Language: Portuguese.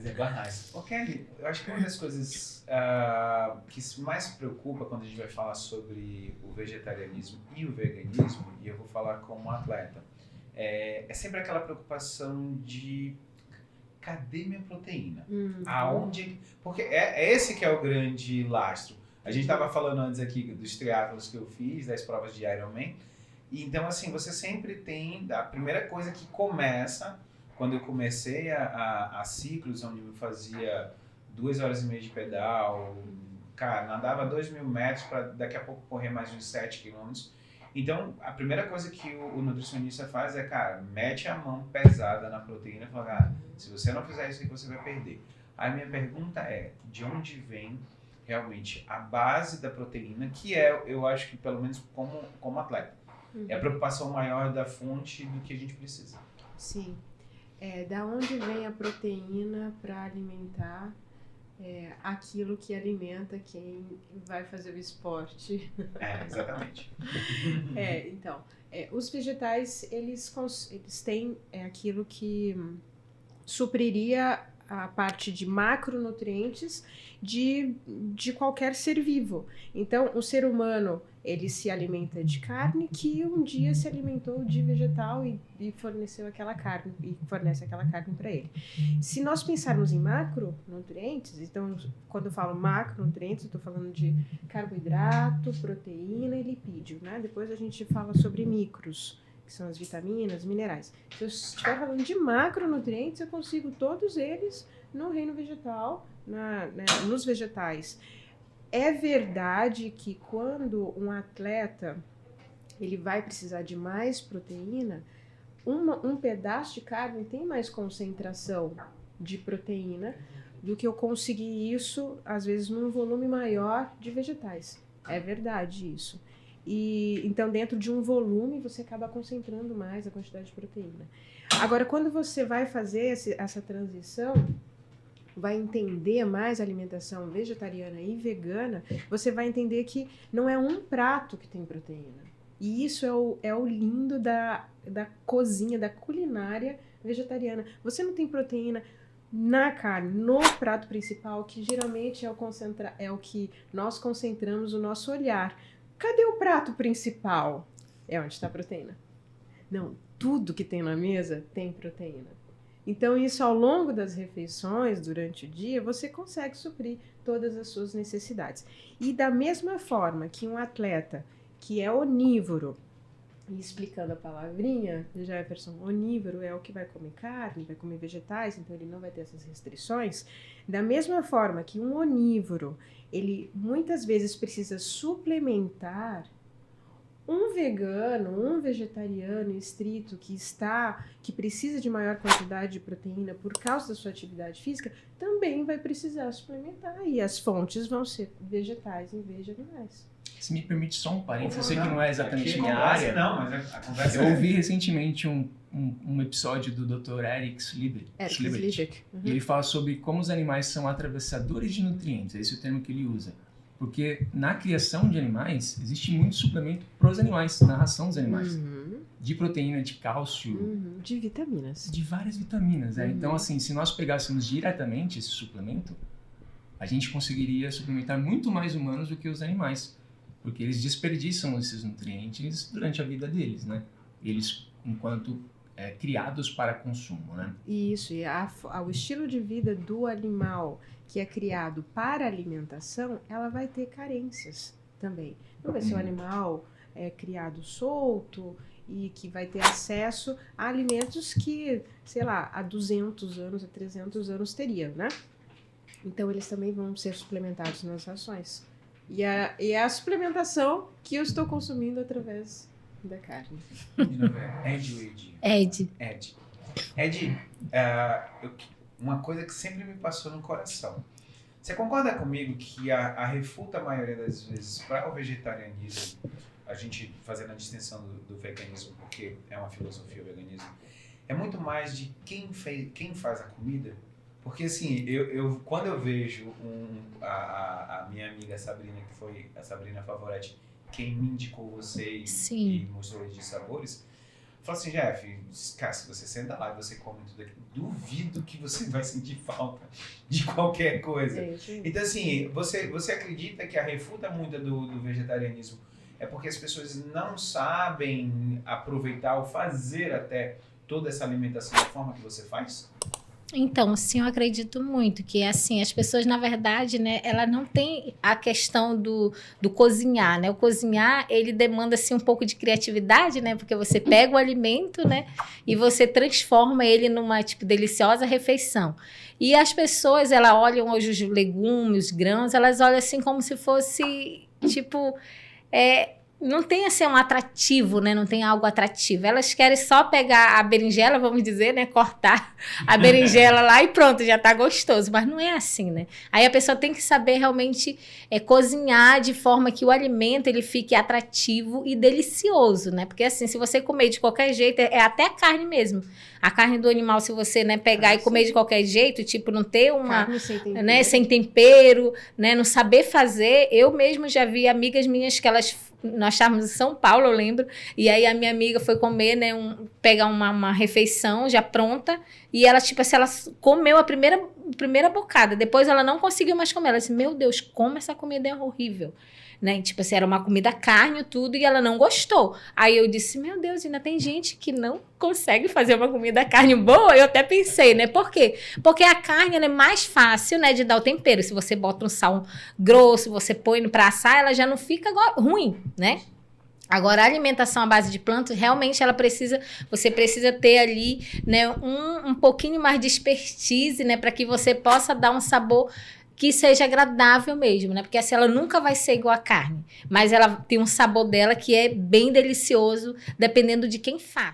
Mas é banais. Ô, Kelly, eu acho que uma das coisas que mais preocupa quando a gente vai falar sobre o vegetarianismo e o veganismo, e eu vou falar como atleta, é sempre aquela preocupação de cadê minha proteína? Aonde? Porque é esse que é o grande lastro. A gente estava falando antes aqui dos triatlos que eu fiz, das provas de Ironman. E então, assim, você sempre tem... A primeira coisa que começa, quando eu comecei a ciclos, onde eu fazia 2 horas e meia de pedal, cara, nadava 2.000 metros para daqui a pouco correr mais uns 7 quilômetros. Então, a primeira coisa que o nutricionista faz é, cara, mete a mão pesada na proteína e fala, cara, se você não fizer isso aí, você vai perder. Aí minha pergunta é, de onde vem realmente a base da proteína, que é, eu acho que pelo menos como atleta, é a preocupação maior da fonte do que a gente precisa. Sim. Da onde vem a proteína para alimentar aquilo que alimenta quem vai fazer o esporte? Exatamente. Então, os vegetais, eles têm aquilo que supriria a parte de macronutrientes de qualquer ser vivo. Então, o ser humano, ele se alimenta de carne que um dia se alimentou de vegetal e forneceu aquela carne, e fornece aquela carne para ele. Se nós pensarmos em macronutrientes, então, quando eu falo macronutrientes, eu estou falando de carboidrato, proteína e lipídio, né? Depois a gente fala sobre micros, que são as vitaminas, minerais. Se eu estiver falando de macronutrientes, eu consigo todos eles no reino vegetal, nos vegetais. É verdade que quando um atleta ele vai precisar de mais proteína, um pedaço de carne tem mais concentração de proteína do que eu conseguir isso, às vezes, num volume maior de vegetais. É verdade isso. E então, dentro de um volume, você acaba concentrando mais a quantidade de proteína. Agora, quando você vai fazer essa transição, vai entender mais a alimentação vegetariana e vegana, você vai entender que não é um prato que tem proteína. E isso é o lindo da cozinha, da culinária vegetariana. Você não tem proteína na carne, no prato principal, que geralmente é o que nós concentramos o nosso olhar. Cadê o prato principal? É onde está a proteína. Não, tudo que tem na mesa tem proteína. Então, isso ao longo das refeições, durante o dia, você consegue suprir todas as suas necessidades. E da mesma forma que um atleta que é onívoro, e explicando a palavrinha, Jefferson, onívoro é o que vai comer carne, vai comer vegetais, então ele não vai ter essas restrições. Da mesma forma que um onívoro, ele muitas vezes precisa suplementar, um vegano, um vegetariano estrito que precisa de maior quantidade de proteína por causa da sua atividade física, também vai precisar suplementar. E as fontes vão ser vegetais em vez de animais. Se me permite só um parênteses, eu sei que não é exatamente minha área. Não, mas a conversa eu ouvi recentemente um episódio do Dr. Eric Slibet. E ele fala sobre como os animais são atravessadores de nutrientes. É esse o termo que ele usa. Porque na criação de animais, existe muito suplemento para os animais, na ração dos animais. De proteína, de cálcio. De vitaminas. De várias vitaminas. Então, assim, se nós pegássemos diretamente esse suplemento, a gente conseguiria suplementar muito mais humanos do que os animais. Porque eles desperdiçam esses nutrientes durante a vida deles, né? Eles, enquanto criados para consumo, né? Isso, e o estilo de vida do animal que é criado para alimentação, ela vai ter carências também. Não vai ser um animal criado solto e que vai ter acesso a alimentos que, sei lá, há 200 anos, há 300 anos teria, né? Então, eles também vão ser suplementados nas rações. E é a suplementação que eu estou consumindo através da carne. Ed, uma coisa que sempre me passou no coração. Você concorda comigo que a refuta a maioria das vezes para o vegetarianismo, a gente fazendo a distinção do veganismo, porque é uma filosofia o veganismo, é muito mais de quem faz a comida? Porque assim, quando eu vejo a minha amiga Sabrina, que foi a Sabrina Favoretti, quem me indicou vocês e mostrou de sabores, Fala assim, Jeff, cara, se você senta lá e você come tudo aqui, duvido que você vai sentir falta de qualquer coisa. Então, assim, você acredita que a refuta muito do vegetarianismo é porque as pessoas não sabem aproveitar ou fazer até toda essa alimentação da forma que você faz? Então, sim, eu acredito muito que, assim, as pessoas, na verdade, né, ela não tem a questão do cozinhar, né? O cozinhar, ele demanda, assim, um pouco de criatividade, né? Porque você pega o alimento, né, e você transforma ele numa, tipo, deliciosa refeição. E as pessoas, elas olham hoje os legumes, os grãos, elas olham, assim, como se fosse, tipo... não tem, assim, um atrativo, né? Não tem algo atrativo. Elas querem só pegar a berinjela, vamos dizer, né? Cortar a berinjela lá e pronto, já tá gostoso. Mas não é assim, né? Aí a pessoa tem que saber realmente cozinhar de forma que o alimento ele fique atrativo e delicioso, né? Porque, assim, se você comer de qualquer jeito, até a carne mesmo. A carne do animal, se você, né, pegar e comer de qualquer jeito, tipo, não ter uma... Carne sem tempero. Né, sem tempero, né? Não saber fazer. Eu mesmo já vi amigas minhas que nós estávamos em São Paulo, eu lembro, e aí a minha amiga foi comer, né, pegar uma refeição já pronta, e ela, tipo assim, ela comeu a primeira bocada, depois ela não conseguiu mais comer, ela disse, meu Deus, como essa comida é horrível, né, tipo assim, era uma comida carne, tudo, e ela não gostou, aí eu disse, meu Deus, ainda tem gente que não consegue fazer uma comida carne boa, eu até pensei, né, por quê? Porque a carne, ela é mais fácil, né, de dar o tempero, se você bota um sal grosso, você põe pra assar, ela já não fica ruim, né? Agora, a alimentação à base de plantas, realmente você precisa ter ali, né, um pouquinho mais de expertise, né, para que você possa dar um sabor que seja agradável mesmo, né? Porque assim, ela nunca vai ser igual a carne, mas ela tem um sabor dela que é bem delicioso, dependendo de quem faz.